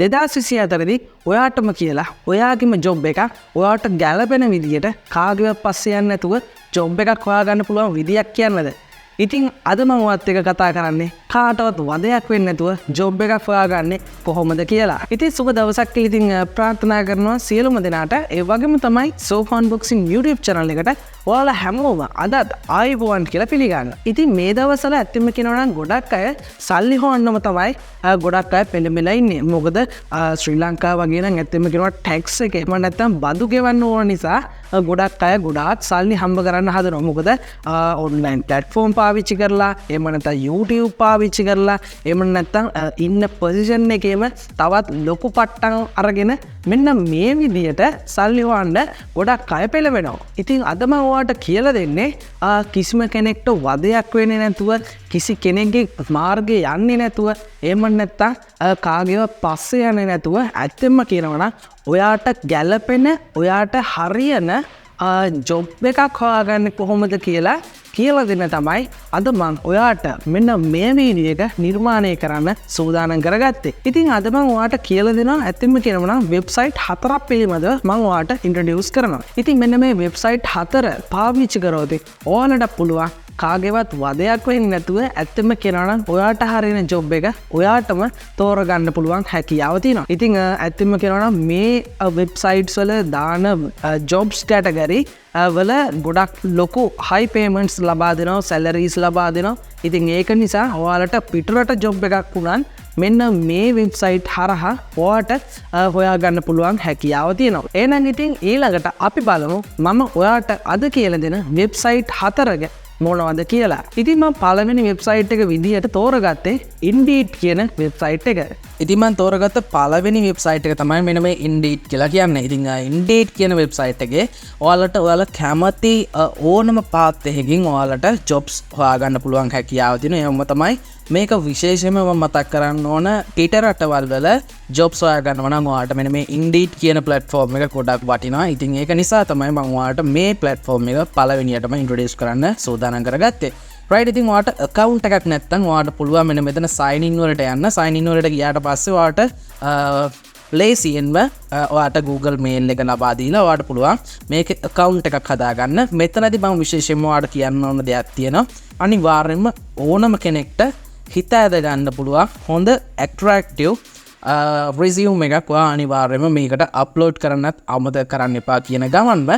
2024දී ඔයාටම කියලා ඔයාගේම ජොබ් එකක් ඔයාට ගැලපෙන විදියට කාගේවත් පස්සේ යන්නේ නැතුව ජොබ් එකක් හොයාගන්න පුළුවන් විදියක් කියන්නද? ඉතින් අද මම ඔයත් එක්ක කතා කරන්නේ කාටවත් වදයක් වෙන්නේ නැතුව ජොබ් එකක් හොයාගන්නේ කොහොමද කියලා. ඉතින් සුබ දවසක්. ඉතින් ප්‍රාර්ථනා කරනවා සියලුම දෙනාට ඒ වගේම තමයි සෝෆන් බොක්සින් YouTube channel එකට ඔයාලා හැමෝම අදත් ආයිබෝවන් කියලා පිළිගන්න. ඉතින් මේ දවස්වල ඇත්තම කියනවා නම් ගොඩක් අය සල්ලි හොයන්නම තමයි ගොඩක් අය පෙළඹෙලා ඉන්නේ. මොකද ශ්‍රී ලංකාව වගේ නම් ඇත්තම කියනවා ටැක්ස් එක එහෙම නැත්නම් බදු ගෙවන්න ඕන නිසා ගොඩක් අය ගොඩාක් සල්ලි හම්බ කරන්න හදනවා. මොකද ඔන්ලයින් ප්ලැට්ෆෝම් පාවිච්චි කරලා එහෙම නැත්නම් YouTube පාවිච්චි කරලා එහෙම නැත්නම් ඉන්න පොසිෂන් එකේම තවත් ලොකු පට්ටම් අරගෙන මෙන්න මේ විදියට සල්ලි හොයන්න ගොඩක් අය පෙළඹෙනවා. ඉතින් අද මම ඔයාලට කියලා දෙන්නේ කිසිම කෙනෙක්ට වදයක් වෙන්නේ නැතුව කිසි කෙනෙක්ගේ මාර්ගේ යන්නේ නැතුව එහෙම නැත්නම් කාගේවත් පස්සේ යන්නේ නැතුව ඇත්තෙන්ම කියනවා නම් ඔයාට ගැළපෙන ඔයාට හරියන ජොබ් එකක් හොයාගන්න කොහොමද කියලා දෙන්න තමයි අද මං ඔයාට මෙන්න මේ වීඩියෝ එක නිර්මාණය කරන්න සූදානම් කරගත්තේ. ඉතින් අද මං ඔයාට කියලා දෙනවා ඇත්තම කියනවා නම් වෙබ්සයිට් 4ක් පිළිබඳව මං ඔයාට ඉන්ට්‍රොඩියුස් කරනවා. ඉතින් මෙන්න මේ වෙබ්සයිට් 4 පාවිච්චි කරොත් ඔයාලට පුළුවන් කාගේවත් වදයක් වෙන්නේ නැතුව ඇත්තම කියනවා නම් ඔයාට හරියන ජොබ් එක ඔයාටම තෝරගන්න පුළුවන් හැකියාව තියෙනවා. ඉතින් ඇත්තම කියනවා නම් මේ වෙබ්සයිට්ස් වල දාන ජොබ්ස් කැටගරි වල ගොඩක් ලොකු හයි පේමන්ට්ස් ලබා දෙනවා, සැලරීස් ලබා දෙනවා. ඉතින් ඒක නිසා ඔයාලට පිටරට ජොබ් එකක් වුණත් මෙන්න මේ වෙබ්සයිට් හරහා ඔයාට හොයාගන්න පුළුවන් හැකියාව තියෙනවා. එහෙනම් ඉතින් ඊළඟට අපි බලමු මම ඔයාට අද කියලා දෙන වෙබ්සයිට් 4 මොනවද කියලා. ඉතින් මම පළවෙනි වෙබ්සයිට් එක විදියට තෝරගත්තේ Indeed කියන වෙබ්සයිට් එක. ඉතින් මම තෝරගත්ත පළවෙනි වෙබ්සයිට් එක තමයි මෙන්න මේ Indeed කියලා කියන්නේ. ඉතින් Indeed කියන වෙබ්සයිට් එකේ ඔයාලා කැමති ඕනම පාත් එකකින් ඔයාලට ජොබ්ස් හොයාගන්න පුළුවන් හැකියාව තියෙනවා. ඒවම තමයි මේක විශේෂයෙන්ම මම මතක් කරන්න ඕන පිට රටවල් වල ජොබ්ස් හොයාගන්නවා නම් ඔයාලට මෙන්න මේ Indeed කියන platform එක ගොඩක් වටිනවා. ඉතින් ඒක නිසා තමයි මම ඔයාලට මේ platform එක පළවෙනියටම introduce කරන්න සූදානම් කරගත්තේ. right. ඉතින් ඔයාලට account එකක් නැත්නම් ඔයාලට පුළුවන් මෙන්න මෙතන sign in වලට යන්න. sign in වලට ගියාට පස්සේ ඔයාලට ලේසියෙන්ම ඔයාලට Google mail එක ලබා දීලා ඔයාලට පුළුවන් මේක account එකක් හදාගන්න. මෙතනදී මම විශේෂයෙන්ම ඔයාලට කියන්න ඕන දෙයක් තියෙනවා. අනිවාර්යයෙන්ම ඕනම කෙනෙක්ට හිත ඇද ගන්න පුළුවන් හොඳ ඇට්‍රැක්ටිව් resume එකක් ඔයා අනිවාර්යයෙන්ම මේකට අප්ලෝඩ් කරන්නත් අමතක කරන්න එපා කියන ගමන්ම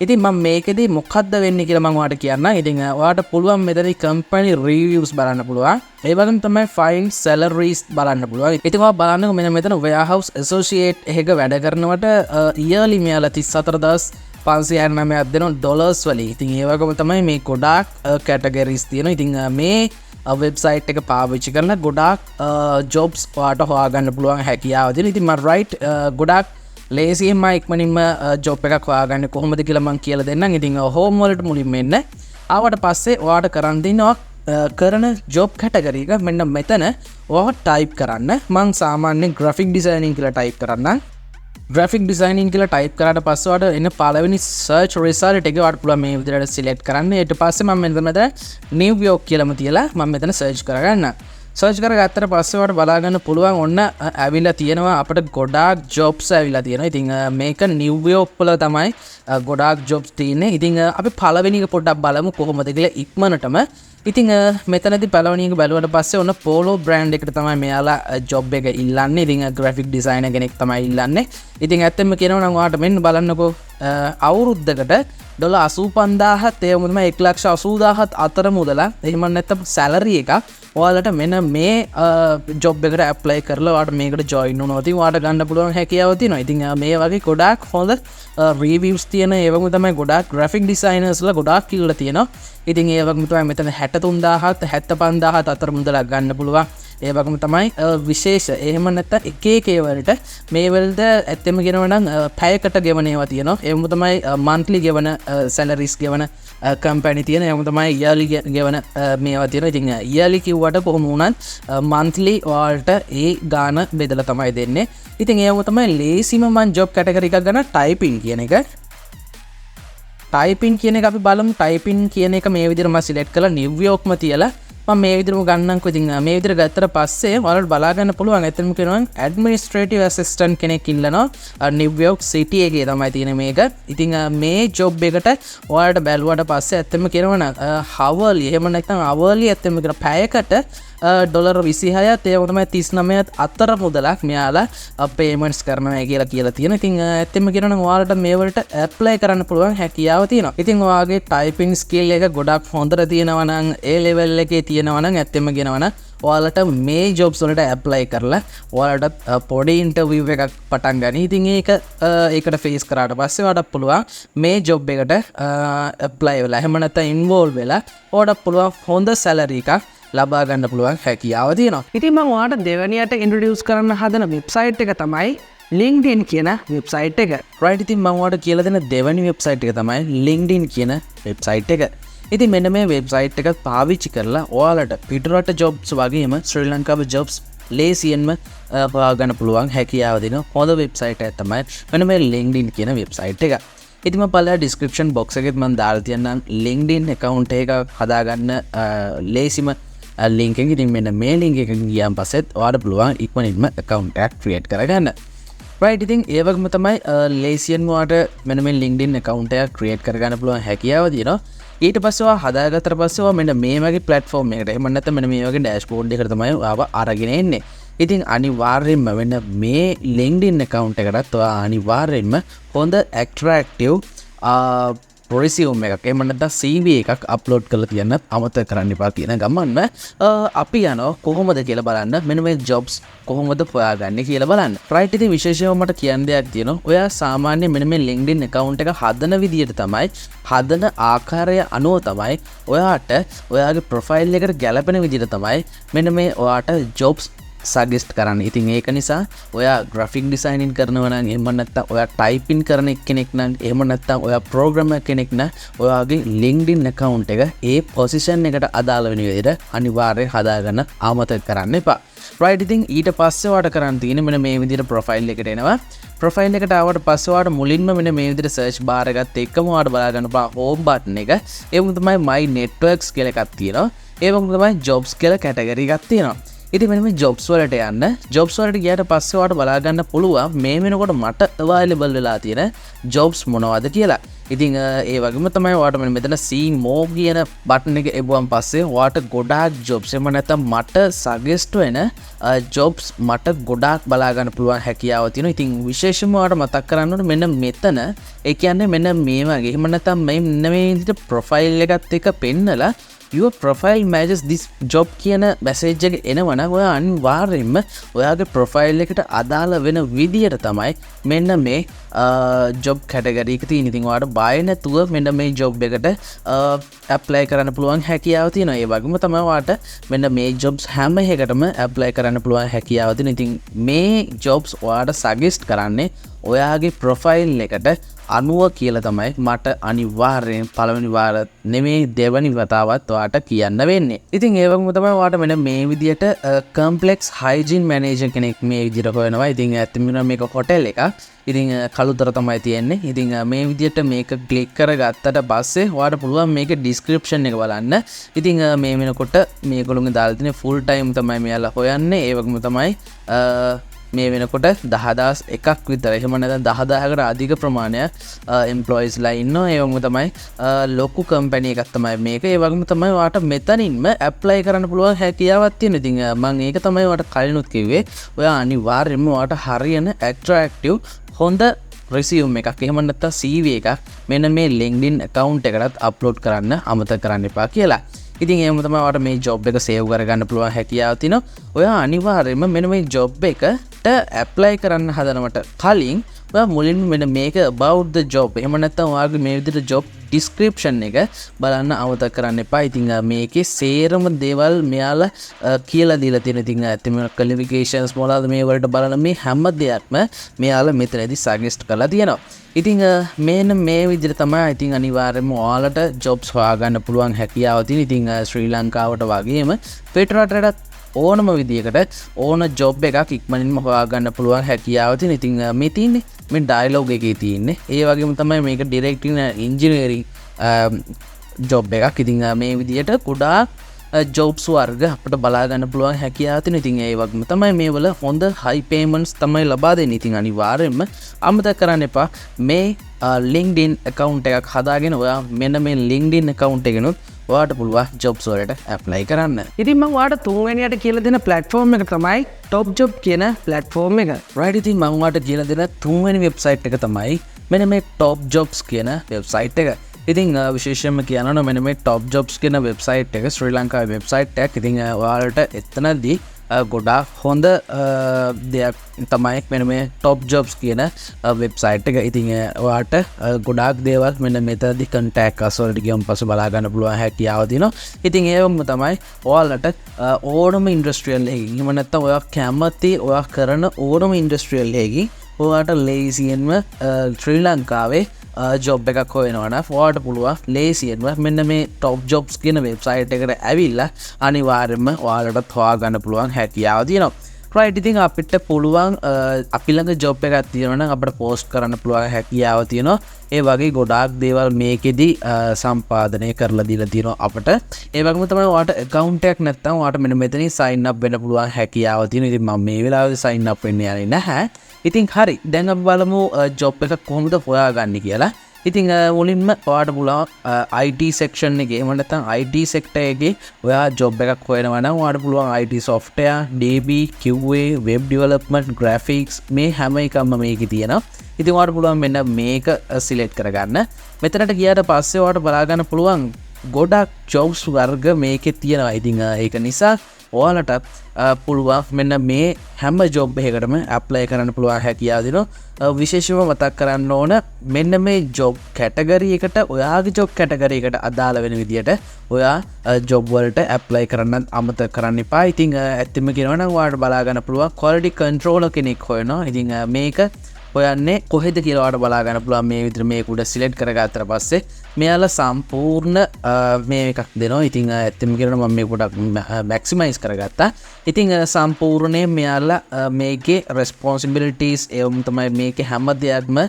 ඉතින් මම මේකෙදි මොකක්ද වෙන්නේ කියලා මම ඔයාලට කියන්නම්. ඉතින් ඔයාලට පුළුවන් මෙතනදී company reviews බලන්න පුළුවන්. ඒ වගේම තමයි find salaries බලන්න පුළුවන්. ඉතින් ඔයා බලන්නකො මෙන්න මෙතන warehouse associate එකක වැඩ කරනවට yearly මෙයාලා 34569ක් දෙනවා ඩොලර්ස් වලින්. ඉතින් ඒ වගේම තමයි මේ ගොඩාක් categories තියෙනවා. ඉතින් මේ වෙබ්සයිට් එක පාවිච්චි කරලා ගොඩාක් ජොබ්ස් ඔයාට හොයාගන්න පුළුවන් හැකියාව තියෙනවා. ඉතින් මම ගොඩාක් ලේසියෙන්ම ඉක්මනින්ම ජොබ් එකක් හොයාගන්න කොහොමද කියලා මම කියලා දෙන්නම්. ඉතින් හෝම් වලට මුලින්ම එන්න. ආවට පස්සේ ඔයාට කරන් දෙනවා කරන ජොබ් කැටගරි එක මෙන්න මෙතන ඔයා ටයිප් කරන්න. මම සාමාන්‍යයෙන් graphic designing කියලා ටයිප් කරන්නම්. graphic designing කියලා ටයිප් කරාට පස්සේ ඔයාලට එන පළවෙනි search result එක ඔයාලට පුළුවන් මේ විදිහට select කරන්න. ඊට පස්සේ මම මෙතන New York කියලාම තියලා මම මෙතන search කරගන්න. search කරගත්තට පස්සේ ඔයාලට බලා ගන්න පුළුවන් ඔන්න ඇවිල්ලා තියෙනවා අපිට ගොඩාක් jobs ඇවිල්ලා තියෙනවා. ඉතින් මේක New York වල තමයි ගොඩාක් jobs තියෙන්නේ. ඉතින් අපි පළවෙනි එක පොඩ්ඩක් බලමු කොහොමද කියලා ඉක්මනටම. ඉතින් මෙතනදී පළවෙනි එක බැලුවට පස්සේ ඔන්න Polo brand එකට තමයි මෙයාලා job එක ඉල්ලන්නේ. ඉතින් graphic designer කෙනෙක් තමයි ඉල්ලන්නේ. ඉතින් ඇත්තෙන්ම කියනවා නම් ඔයාලට මෙන්න බලන්නකෝ අවුරුද්දකට $85000ත් ඒ වගේම 1,80,000ත් අතර මුදල එහෙම නැත්නම් salary එකක් ඔයාලට මෙන්න මේ ජොබ් එකට ඇප්ලයි කරලා ඔයාලට මේකට ජොයින් වුණොත් ඔයාලට ගන්න පුළුවන් හැකියාව තියෙනවා. ඉතින් මේ වගේ ගොඩාක් හොඳ රිවිව්ස් තියෙන ඒ වගේම තමයි ගොඩාක් graphic designers ලා ගොඩාක් කියලා තියෙනවා. ඉතින් ඒ වගේම තමයි මෙතන 63000ත් 75000ත් අතර මුදලක් ගන්න පුළුවන්. ඒ වගේම තමයි විශේෂ එහෙම නැත්නම් එක එක ඒවලට මේ වලට ඇත්තම කියනවා නම් පැයකට ගෙවන ඒවා තියෙනවා. ඒවම තමයි monthly ගෙවන salaries ගෙවන company තියෙන. ඒවම තමයි yearly ගෙවන මේවා තියෙනවා. ඉතින් yearly කිව්වට කොහොම වුණත් monthly ඔයාලට ඒ ගාන බෙදලා තමයි දෙන්නේ. ඉතින් ඒවම තමයි ලේසිම මම job category එකක් ගන්න typing කියන එක. typing කියන එක අපි බලමු. typing කියන එක මේ විදිහට මම select කරලා New Yorkම තියලා මම මේ විදිහටම ගන්නම්කෝ. ඉතින් මේ විදිහට ගත්තට පස්සේ ඔයාලට බලා ගන්න පුළුවන් එතනම කියනවා ඇඩ්මිනිස්ට්‍රේටිව් ඇසිස්ටන්ට් කෙනෙක් ඉල්ලනවා නිව්යෝක් සිටි එකේ තමයි තියෙන මේක. ඉතින් මේ ජොබ් එකට ඔයාලට බැලුවට පස්සේ ඇත්තම කියනවනම් හවර්ලි එහෙම නැත්නම් අවර්ලි ඇත්තම කියන පැයකට ඩොලර් 26ත් ඒ වගේම 39ත් අතර මුදලක් මෙයාලා පේමන්ට්ස් කරනවා කියලා තියෙන. ඉතින් ඇත්තම කියනවනම් ඔයාලට මේ වලට ඇප්ලයි කරන්න පුළුවන් හැකියාව තියෙනවා. ඉතින් ඔයාගේ ටයිපින් ස්කිල් එක ගොඩක් හොඳට තියෙනවා නම් ඒ ලෙවල් එකේ තියෙනවා නම් ඇත්තම කියනවනම් ඔයාලට මේ ජොබ්ස් වලට ඇප්ලයි කරලා ඔයාලට පොඩි ඉන්ටර්විව් එකක් පටන් ගන්න. ඉතින් ඒකට ෆේස් කරාට පස්සේ ඔයාලට පුළුවන් මේ ජොබ් එකට ඇප්ලයි වෙලා එහෙම නැත්නම් ඉන්වෝල්ව් වෙලා ඔයාලට පුළුවන් හොඳ සැලරි එකක් ලබා ගන්න පුළුවන් හැකියාව තියෙනවා. ඉතින් මම ඔයාලට දෙවැනියට ඉන්ට්‍රොඩියුස් කරන්න හදන වෙබ්සයිට් එක තමයි LinkedIn කියන වෙබ්සයිට් එක. රයිට්. ඉතින් මම ඔයාලට කියලා දෙන දෙවැනි වෙබ්සයිට් එක තමයි LinkedIn කියන වෙබ්සයිට් එක. ඉතින් මෙන්න මේ වෙබ්සයිට් එක පාවිච්චි කරලා ඔයාලට පිටරට ජොබ්ස් වගේම ශ්‍රී ලංකාවේ ජොබ්ස් ලේසියෙන්ම හොයාගන්න පුළුවන් හැකියාව දෙන හොඳ වෙබ්සයිට් එකක් තමයි මෙන්න මේ LinkedIn කියන වෙබ්සයිට් එක. ඉතින් මම පළලා ඩිස්ක්‍රිප්ෂන් බොක්ස් එකෙත් මම දාලා තියන්නම් LinkedIn account එක හදාගන්න ලේසිම link එක. ඉතින් මෙන්න මේ link එක ගියාන් පස්සෙත් ඔයාලට පුළුවන් ඉක්මනින්ම account එකක් create කරගන්න. right. ඉතින් ඒ වගේම තමයි ලේසියෙන්ම ඔයාලට මෙන්න මේ LinkedIn account එකක් create කරගන්න පුළුවන් හැකියාව තියෙනවා. ඊට පස්සේ ඔයා හදාගත්තට පස්සේ ඔයා මෙන්න මේ වගේ platform එකකට එහෙම නැත්නම් මෙන්න මේ වගේ dashboard එකකට තමයි ඔයාව අරගෙන එන්නේ. ඉතින් අනිවාර්යෙන්ම වෙන මේ LinkedIn account එකටත් ඔයා අනිවාර්යෙන්ම හොඳ attractive resume එකක් එහෙම නැත්නම් CV එකක් අප්ලෝඩ් කරලා තියන්න අමතක කරන්න එපා කියන ගමන්ම අපි යනවා කොහොමද කියලා බලන්න මෙන්න මේ jobs කොහොමද හොයාගන්නේ කියලා බලන්න. right. ඉතින් විශේෂයෙන්ම මට කියන්න දෙයක් තියෙනවා. ඔයා සාමාන්‍යයෙන් මෙන්න මේ LinkedIn account එක හදන විදියට තමයි හදන ආකාරය අනුව තමයි ඔයාට ඔයාගේ profile එකට ගැලපෙන විදියට තමයි මෙන්න මේ ඔයාට jobs සජෙස්ට් කරන්න. ඉතින් ඒක නිසා ඔයා ග්‍රැෆික් ඩිසයිනින් කරනවා නම් එහෙම නැත්නම් ඔයා ටයිපින් කරන කෙනෙක් නම් එහෙම නැත්නම් ඔයා ප්‍රෝග්‍රෑමර් කෙනෙක් නම් ඔයාගේ LinkedIn account එක ඒ පොසිෂන් එකට අදාළ වෙන විදිහට අනිවාර්යයෙන් හදාගන්න අමතක කරන්න එපා. right. ඉතින් ඊට පස්සේ ඔයාට කරන්න තියෙන්නේ මෙන්න මේ විදිහට ප්‍රොෆයිල් එකට එනවා. ප්‍රොෆයිල් එකට ආවට පස්සේ ඔයාට මුලින්ම මෙන්න මේ විදිහට සර්ච් බාර් එකත් එක්කම ඔයාට බලා ගන්න පුළුවන් හෝම් බටන් එක. ඒ වගේම තමයි my networks කියලා එකක් තියෙනවා. ඒ වගේම තමයි jobs කියලා කැටගරි එකක් තියෙනවා. ඉතින් මෙන්න මේ jobs වලට යන්න. jobs වලට ගියාට පස්සේ ඔයාලට බලා ගන්න පුළුවන් මේ වෙනකොට මට available වෙලා තියෙන jobs මොනවද කියලා. ඉතින් ඒ වගේම තමයි ඔයාලට මෙතන see more කියන බටන් එක එබුවන් පස්සේ ඔයාලට ගොඩාක් jobs එහෙම නැත්නම් මට suggest වෙන jobs මට ගොඩාක් බලා ගන්න පුළුවන් හැකියාව තියෙනවා. ඉතින් විශේෂයෙන්ම ඔයාලට මතක් කරන්න ඕනේ මෙන්න මෙතන ඒ කියන්නේ මෙන්න මේ වගේ එහෙම නැත්නම් මෙන්න මේ විදිහට profile එකත් එක්ක පෙන්නලා your profile matches this job කියන message එක එනවනම් ඔයා අනිවාර්යයෙන්ම ඔයාගේ profile එකට අදාළ වෙන විදියට තමයි මෙන්න මේ job category එක තියෙන. ඉතින් ඔයාලට බය නැතුව මෙන්න මේ job එකට apply කරන්න පුළුවන් හැකියාව තියෙනවා. ඒ වගේම තමයි ඔයාලට මෙන්න මේ jobs හැම එකකටම apply කරන්න පුළුවන් හැකියාව තියෙනවා. ඉතින් මේ jobs ඔයාලට suggest කරන්නේ ඔයාගේ profile එකට අනුව කියලා තමයි මට අනිවාර්යෙන් පළවෙනි වාර නෙමෙයි දෙවෙනි වතාවත් ඔයාට කියන්න වෙන්නේ. ඉතින් ඒ වගේම තමයි ඔයාට මෙන්න මේ විදියට complex hygiene manager කෙනෙක් මේ විදියට හොයනවා. ඉතින් ඇත්තටම මේක හොටෙල් එකක්. ඉතින් කළුතර තමයි තියෙන්නේ. ඉතින් මේ විදියට මේක ක්ලික් කරගත්තට පස්සේ ඔයාට පුළුවන් මේකේ description එක බලන්න. ඉතින් මේ වෙනකොට මේගොල්ලෝගේ දාලා තියෙන full time තමයි මෙයාලා හොයන්නේ. ඒ වගේම තමයි මේ වෙනකොට 10,001ක් විතර එහෙම නැත්නම් 10,000කට අධික ප්‍රමාණයක් එම්ප්ලොයිස්ලා ඉන්නවා. ඒ වගේම තමයි ලොකු කම්පැනි එකක් තමයි මේක. ඒ වගේම තමයි ඔයාට මෙතනින්ම ඇප්ලයි කරන්න පුළුවන් හැකියාවක් තියෙනවා. ඉතින් මම ඒක තමයි ඔයාට කලිනුත් කිව්වේ. ඔයා අනිවාර්යයෙන්ම ඔයාට හරියන ඇට්‍රැක්ටිව් හොඳ resume එකක් එහෙම නැත්නම් CV එකක් මෙන්න මේ LinkedIn account එකකට අප්ලෝඩ් කරන්න අමතක කරන්න එපා කියලා. ඉතින් එහෙම තමයි ඔයාලට මේ job එක save කරගන්න පුළුවන් හැකියාව තියෙනවා. ඔයා අනිවාර්යයෙන්ම මෙන්න මේ job එකට apply කරන්න හදනවට කලින් ඔයා මුලින්ම මෙන්න මේක about the job එහෙම නැත්නම් ඔයාගේ මේ විදිහට job description එක බලන්න අමතක කරන්න එපා. ඉතින් මේකේ සේරම දේවල් මෙයාලා කියලා දීලා තියෙනවා. ඉතින් ඇත්තම qualifications මොනවාද මේ වලට බලන මේ හැම දෙයක්ම මෙයාලා මෙතනදී suggest කරලා තියෙනවා. ඉතින් මේන මේ විදිහට තමයි ඉතින් අනිවාර්යයෙන්ම ඔයාලට jobs හොයාගන්න පුළුවන් හැකියාව තියෙන. ඉතින් ශ්‍රී ලංකාවට වගේම පිටරටට ඕනම විදිහකට ඕන job එකක් ඉක්මනින්ම හොයාගන්න පුළුවන් හැකියාව තියෙන. ඉතින් මේ තියෙන්නේ මේ dialogue එකේ තියෙන්නේ. ඒ වගේම තමයි මේක direct engineering job එකක්. ඉතින් මේ විදිහට ගොඩාක් ජොබ්ස් වර්ග අපට බලාගන්න පුළුවන් හැකියාව තියෙන. ඉතින් ඒ වගේම තමයි මේවල හොඳ හයි පේමන්ට්ස් තමයි ලබා දෙන්නේ. ඉතින් අනිවාර්යයෙන්ම අමතක කරන්න එපා මේ LinkedIn account එකක් හදාගෙන ඔයා මෙන්න මේ LinkedIn account එකනොත් ඔයාට පුළුවන් ජොබ්ස් වලට ඇප්ලයි කරන්න. ඉතින් මම ඔයාලට තුන්වෙනියට කියලා දෙන platform එක තමයි top job කියන platform එක. right ඉතින් මම ඔයාලට කියලා දෙන තුන්වෙනි වෙබ්සයිට් එක තමයි මෙන්න මේ top jobs කියන වෙබ්සයිට් එක. ඉතින් විශේෂයෙන්ම කියනවා මෙන්න මේ top jobs කියන වෙබ්සයිට් එක ශ්‍රී ලංකාවේ වෙබ්සයිට් එකක්. ඉතින් ඔයාලට එතනදී ගොඩාක් හොඳ දෙයක් තමයි මෙන්න මේ top jobs කියන වෙබ්සයිට් එක. ඉතින් ඔයාට ගොඩාක් දේවල් මෙන්න මෙතනදී contact us වලට ගියන් පස්සේ බලා ගන්න පුළුවන් හැකියාව තියෙනවා. ඉතින් ඒවම තමයි ඔයාලට ඕනම ඉන්ඩස්ට්‍රියල් එකකින් එහෙම නැත්නම් ඔයා කැමති ඔයා කරන ඕනම ඉන්ඩස්ට්‍රියල් එකකින් ඔයාට ලේසියෙන්ම ශ්‍රී ලංකාවේ ජොබ් එකක් හොයනවන ෆෝට පුළුවන් ලේසියෙන්ම මෙන්න මේ ටොප් ජොබ්ස් කියන වෙබ්සයිට් එකට ඇවිල්ලා අනිවාර්යයෙන්ම ඔයාලට හොයාගන්න පුළුවන් හැකියාව තියෙනවා. රයිට් ඉතින් අපිට පුළුවන් අපි ළඟ ජොබ් එකක් තියෙනවා නම් අපිට පෝස්ට් කරන්න පුළුවන් හැකියාව තියෙනවා. ඒ වගේ ගොඩාක් දේවල් මේකෙදි සම්පාදනය කරලා දීලා තියෙනවා අපට. ඒ වගේම තමයි ඔයාට account එකක් නැත්නම් ඔයාට මෙන්න මෙතනින් sign up වෙන්න පුළුවන් හැකියාව තියෙනවා. ඉතින් මම මේ වෙලාවේ sign up වෙන්න යන්නේ නැහැ. ඉතින් හරි දැන් අපි බලමු ජොබ් එක කොහොමද හොයාගන්නේ කියලා. ඉතින් මුලින්ම ඔයාට පුළුවන් IT section එකේ එහෙම නැත්නම් IT sector එකේ ඔයා ජොබ් එකක් හොයනවා නම් ඔයාට පුළුවන් IT software, DB, QA, web development, graphics මේ හැම එකක්ම මේකේ තියෙනවා. ඉතින් ඔයාට පුළුවන් මෙන්න මේක select කරගන්න. මෙතනට ගියාට පස්සේ ඔයාට බලා ගන්න පුළුවන් ගොඩක් jobs වර්ග මේකේ තියෙනවා. ඉතින් ඒක නිසා ඔයාලට පුළුවන් මෙන්න මේ හැම ජොබ් එකකටම ඇප්ලයි කරන්න පුළුවන් හැකියාව දෙනවා. විශේෂයෙන්ම මතක් කරන්න ඕන මෙන්න මේ ජොබ් කැටගරි එකට ඔයාගේ ජොබ් කැටගරි එකට අදාළ වෙන විදියට ඔයා ජොබ් වලට ඇප්ලයි කරන්න අමතක කරන්න එපා. ඉතින් ඇත්තම කියනවා නම් ඔයාලට බලා ගන්න පුළුවන් quality controller කෙනෙක් හොයනවා. ඉතින් මේක හොයන්නේ කොහෙද කියලා ඔයාලට බලා ගන්න පුළුවන් මේ විදිහට මේක උඩ සිලෙක්ට් කරගත්තට පස්සේ මෙයාලා සම්පූර්ණ මේ එකක් දෙනවා. ඉතින් ඇත්තම කියනවා මම මේක පොඩක් මැක්සිමයිස් කරගත්තා. ඉතින් සම්පූර්ණයෙන් මෙයාලා මේකේ responsibilities ඒවම තමයි මේකේ හැම දෙයක්ම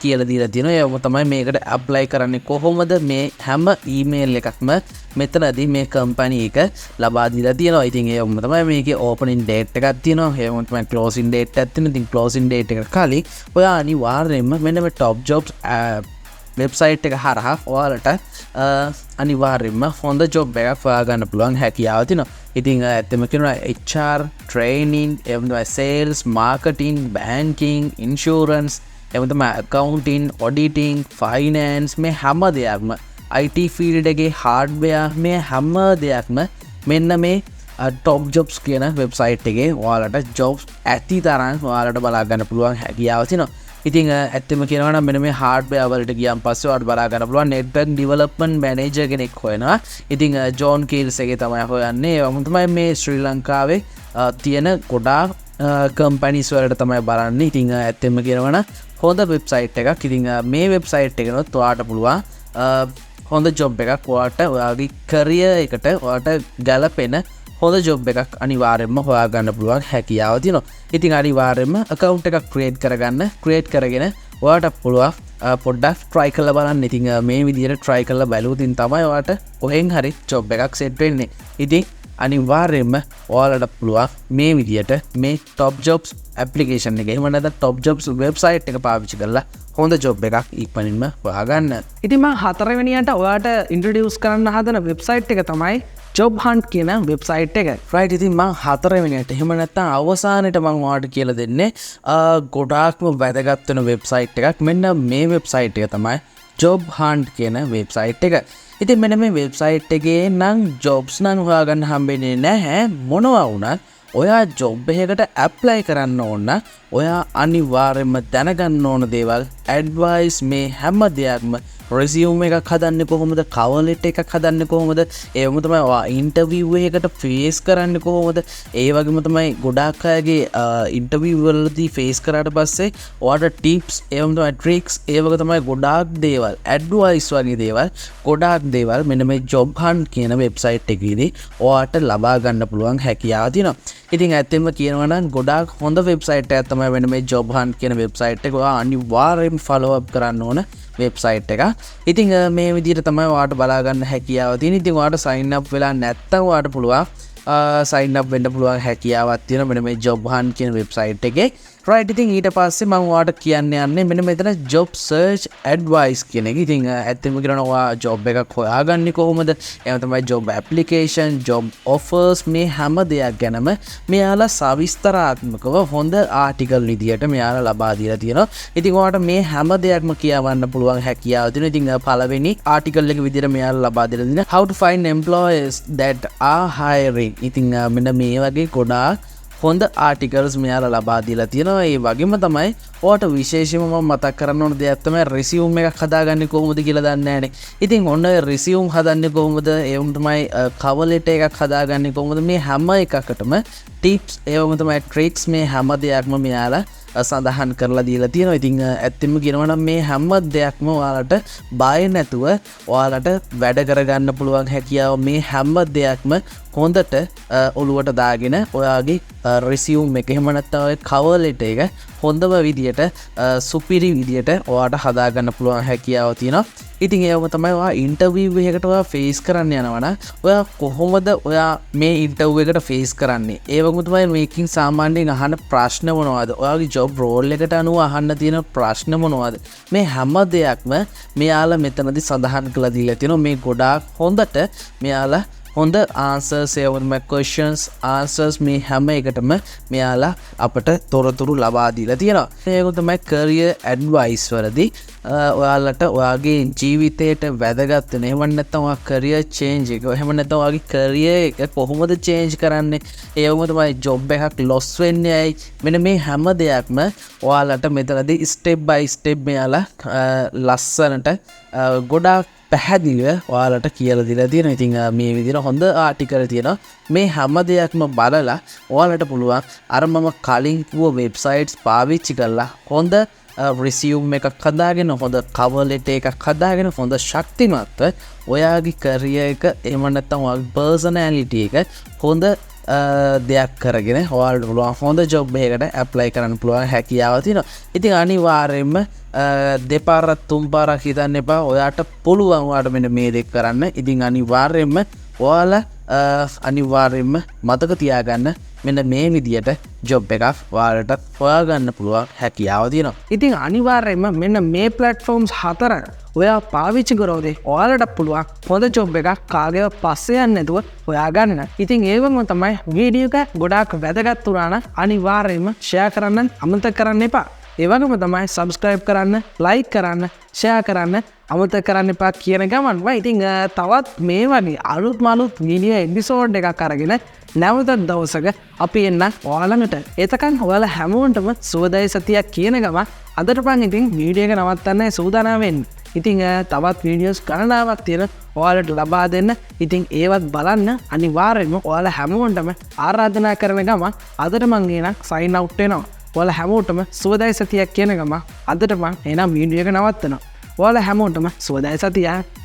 කියලා දීලා තියෙනවා. ඒවම තමයි මේකට apply කරන්නේ කොහොමද මේ හැම email එකක්ම මෙතනදී මේ කම්පැනි එක ලබා දීලා තියෙනවා. ඉතින් ඒවම තමයි මේකේ opening date එකක් තියෙනවා. ඒවම තමයි closing date එකක් තියෙනවා. ඉතින් closing date එකට කලින් ඔයා අනිවාර්යයෙන්ම මෙන්න මේ top jobs වෙබ්සයිට් එක හරහා ඔයාලට අනිවාර්යයෙන්ම හොඳ ජොබ් එකක් හොයාගන්න පුළුවන් හැකියාව තියෙනවා. ඉතින් ඇත්තම කියනවා HR, training, sales, marketing, banking, insurance, එවම accounting, auditing, finance මේ හැම දෙයක්ම IT field එකේ hardware මේ හැම දෙයක්ම මෙන්න මේ top jobs කියන වෙබ්සයිට් එකේ ඔයාලට jobs ඇති තරම් ඔයාලට බලා ගන්න පුළුවන් හැකියාව තියෙනවා. ඉතින් ඇත්තම කියනවා නම් මෙන්න මේ hardware වලට ගියන් පස්සේ ඔයාලට බලා ගන්න පුළුවන් network development manager කෙනෙක් හොයනවා. ඉතින් ජෝන් කීල්ස් එකේ තමයි හොයන්නේ. ඒවම තමයි මේ ශ්‍රී ලංකාවේ තියෙන ගොඩාක් කම්පැනිස් වලට තමයි බලන්නේ. ඉතින් ඇත්තම කියනවා නම් හොඳ වෙබ්සයිට් එකක්. ඉතින් මේ වෙබ්සයිට් එකනොත් ඔයාට පුළුවන් හොඳ ජොබ් එකක් ඔයාට ඔයාගේ කරියර් එකට ඔයාට ගැලපෙන හොඳ ජොබ් එකක් අනිවාර්යයෙන්ම හොයාගන්න පුළුවන් හැකියාව තියෙනවා. ඉතින් අනිවාර්යයෙන්ම account එකක් create කරගන්න. create කරගෙන ඔයාට පුළුවන් පොඩ්ඩක් try කරලා බලන්න. ඉතින් මේ විදිහට try කරලා බලුවොතින් තමයි ඔයාට කොහෙන් හරි ජොබ් එකක් set වෙන්නේ. ඉතින් අනිවාර්යයෙන්ම ඔයාලට පුළුවන් මේ විදිහට මේ top jobs application එක එහෙම නැත්නම් top jobs website එක පාවිච්චි කරලා හොඳ ජොබ් එකක් ඉක්මනින්ම හොයාගන්න. ඉතින් මම හතරවෙනියට ඔයාට ඉන්ට්‍රොඩියුස් කරන්න හදන වෙබ්සයිට් එක තමයි job hunt කියන වෙබ්සයිට් එක. right ඉතින් මම හතරවෙනියට එහෙම නැත්නම් අවසානයේ මම ඔයාලට කියලා දෙන්නේ ගොඩාක්ම වැදගත් වෙන වෙබ්සයිට් එකක්. මෙන්න මේ වෙබ්සයිට් එක තමයි job hunt කියන වෙබ්සයිට් එක. ඉතින් මෙන්න මේ වෙබ්සයිට් එකේ නම් ජොබ්ස් නම් හොයාගන්න හම්බෙන්නේ නැහැ. මොනවා වුණත් ඔයා ජොබ් එකකට ඇප්ලයි කරන්න ඕන ඔයා අනිවාර්යයෙන්ම දැනගන්න ඕන දේවල් ඇඩ්වයිස් මේ හැම දෙයක්ම resume එකක් හදන්නේ කොහොමද, cover letter එකක් හදන්නේ කොහොමද, ඒ වගේම තමයි ඔයා ඉන්ටර්විව් එකකට ෆේස් කරන්නේ කොහොමද, ඒ වගේම තමයි ගොඩාක් අයගේ ඉන්ටර්විව් වලදී ෆේස් කරාට පස්සේ ඔයාට ටිප්ස්, ඒ වගේම තමයි ට්‍රික්ස්, ඒ වගේ තමයි ගොඩාක් දේවල් ඇඩ්වයිස් වගේ දේවල් ගොඩාක් දේවල් මෙන්න මේ job hunt කියන වෙබ්සයිට් එකේදී ඔයාට ලබා ගන්න පුළුවන් හැකියාව තියෙනවා. ඉතින් ඇත්තෙම කියනවා නම් ගොඩාක් හොඳ වෙබ්සයිට් එකක් තමයි වෙන මේ job hunt කියන වෙබ්සයිට් එක. ඔයා අනිවාර්යෙන් follow up කරන්න ඕන වෙබ්සයිට් එක. ඉතින් මේ විදිහට තමයි ඔයාලට බලා ගන්න හැකියාව තියෙන. ඉතින් ඔයාලට sign up වෙලා නැත්නම් ඔයාලට පුළුවන් sign up වෙන්න පුළුවන් හැකියාවක් තියෙනවා මෙන්න මේ job hunt කියන වෙබ්සයිට් එකේ. right ඉතින් ඊට පස්සේ මම ඔයාලට කියන්න යන්නේ මෙන්න මෙතන job search advice කියන එක. ඉතින් ඇත්තම කියනවා ඔයා job එකක් හොයාගන්නේ කොහොමද? එහෙම තමයි job application, job offers මේ හැම දෙයක් ගැනම මෙයාලා සවිස්තරාත්මකව හොඳ ආටිකල් විදියට මෙයාලා ලබා දීලා තියෙනවා. ඉතින් ඔයාලට මේ හැම දෙයක්ම කියවන්න පුළුවන් හැකියාව තියෙනවා. ඉතින් පළවෙනි ආටිකල් එක විදියට මෙයාලා ලබා දීලා තියෙනවා how to find employers that are hiring. ඉතින් මෙන්න මේ වගේ ගොඩාක් හොඳ ආටිකල්ස් මෙයාලා ලබා දීලා තියෙනවා. ඒ වගේම තමයි ඔයාට විශේෂයෙන්ම මම මතක් කරන්න ඕන දෙයක් තමයි resume එකක් හදාගන්නේ කොහොමද කියලා දන්නේ නැහැනේ. ඉතින් ඔන්න resume හදන්නේ කොහොමද? ඒ වුණ තමයි cover letter එකක් හදාගන්නේ කොහොමද? මේ හැම එකකටම tips ඒ වගේම තමයි tricks මේ හැම දෙයක්ම මෙයාලා සඳහන් කරලා දීලා තියෙනවා. ඉතින් ඇත්තෙම කියනවා නම් මේ හැම දෙයක්ම ඔයාලට බය නැතුව ඔයාලට වැඩ කරගන්න පුළුවන් හැකියාව මේ හැම දෙයක්ම හොඳට ඔළුවට දාගෙන ඔයාගේ resume එක එහෙම නැත්නම් ඔය cover letter එක හොඳම විදියට සුපිරි විදියට ඔයාට හදාගන්න පුළුවන් හැකියාව තියෙනවා. ඉතින් ඒවම තමයි ඔයා ඉන්ටර්විව් එකකට ඔයා ෆේස් කරන්න යනවා නම් ඔයා කොහොමද ඔයා මේ ඉන්ටර්විව් එකට ෆේස් කරන්නේ? ඒ වගේම තමයි මේකින් සාමාන්‍යයෙන් අහන ප්‍රශ්න මොනවද? ඔයාගේ ජොබ් රෝල් එකට අනුව අහන්න තියෙන ප්‍රශ්න මොනවද? මේ හැම දෙයක්ම මෙයාලා මෙතනදී සඳහන් කරලා දීලා තියෙනවා. මේ ගොඩාක් හොඳට මෙයාලා හොඳ ආන්සර්ස් ඒ වගේම questions answers මේ හැම එකටම මෙයාලා අපට තොරතුරු ලබා දීලා තියෙනවා. ඒක තමයි career advice වලදී ඔයාලට ඔයාගේ ජීවිතයට වැදගත් වෙන එහෙම නැත්නම් ඔයා career change එක එහෙම නැත්නම් ඔයාගේ career එක කොහොමද change කරන්නේ? ඒ වගේම තමයි job එකක් loss වෙන්නේ ඇයි? මෙන්න මේ හැම දෙයක්ම ඔයාලට මෙතනදී step by step මෙයාලා ලස්සනට ගොඩාක් පැහැදිලිව ඔයාලට කියලා දීලා තියෙනවා. ඉතින් මේ විදිහට හොඳ ආටිකල් තියෙනවා. මේ හැම දෙයක්ම බලලා ඔයාලට පුළුවන් අර මම කලින් කිව්ව වෙබ්සයිට්ස් පාවිච්චි කරලා හොඳ resume එකක් හදාගෙන හොඳ cover letter එකක් හදාගෙන හොඳ ශක්තිමත්ව ඔයාගේ career එක එහෙම නැත්නම් ඔයාගේ personality එක හොඳ දෙයක් කරගෙන ඔයාලට පුළුවන් හොඳ job එකකට apply කරන්න පුළුවන් හැකියාව තියෙනවා. ඉතින් අනිවාර්යයෙන්ම දෙපාරක් තුන් පාරක් හිතන්න එපා. ඔයාට පුළුවන් ඔයාට මෙන්න මේ දෙක කරන්න. ඉතින් අනිවාර්යයෙන්ම ඔයාලා අනිවාර්යයෙන්ම මතක තියාගන්න මෙන්න මේ විදියට ජොබ් එකක් ඔයාලට හොයාගන්න පුළුවන් හැකියාව තියෙනවා. ඉතින් අනිවාර්යයෙන්ම මෙන්න මේ platforms හතර ඔයා පාවිච්චි කරොත් ඔයාලට පුළුවන් හොඳ ජොබ් එකක් කාගේව පස්සේ යන්නේ නැතුව හොයාගන්න. ඉතින් ඒවම තමයි වීඩියෝ එක ගොඩාක් වැදගත් වුණා නම් අනිවාර්යයෙන්ම share කරන්න අමතක කරන්න එපා. ඒ වගේම තමයි subscribe කරන්න, like කරන්න, share කරන්න අමතක කරන්න එපා කියන ගමන්ම ඉතින් තවත් මේ වගේ අලුත් වීඩියෝ එපිසෝඩ් එකක් අරගෙන නැවත දවසක අපි එන්න ඔයාලට. එතකන් ඔයාලා හැමෝටම සුවදායි සතියක් කියන ගම අදට පන් ඉතින් වීඩියෝ එක නවත්තන්න සූදානම් වෙන්න. ඉතින් තවත් වීඩියෝස් ගණනාවක් තියෙන ඔයාලට ලබා දෙන්න. ඉතින් ඒවත් බලන්න අනිවාර්යයෙන්ම ඔයාලා හැමෝටම ආරාධනා කරන ගම අදට මං එන sign out වෙනවා. ඔයාලා හැමෝටම සුවදායි සතියක් කියන ගම අදට මං එනම් වීඩියෝ එක නවත්තනවා. ඔයාලා හැමෝටම සුවදායි සතියක්.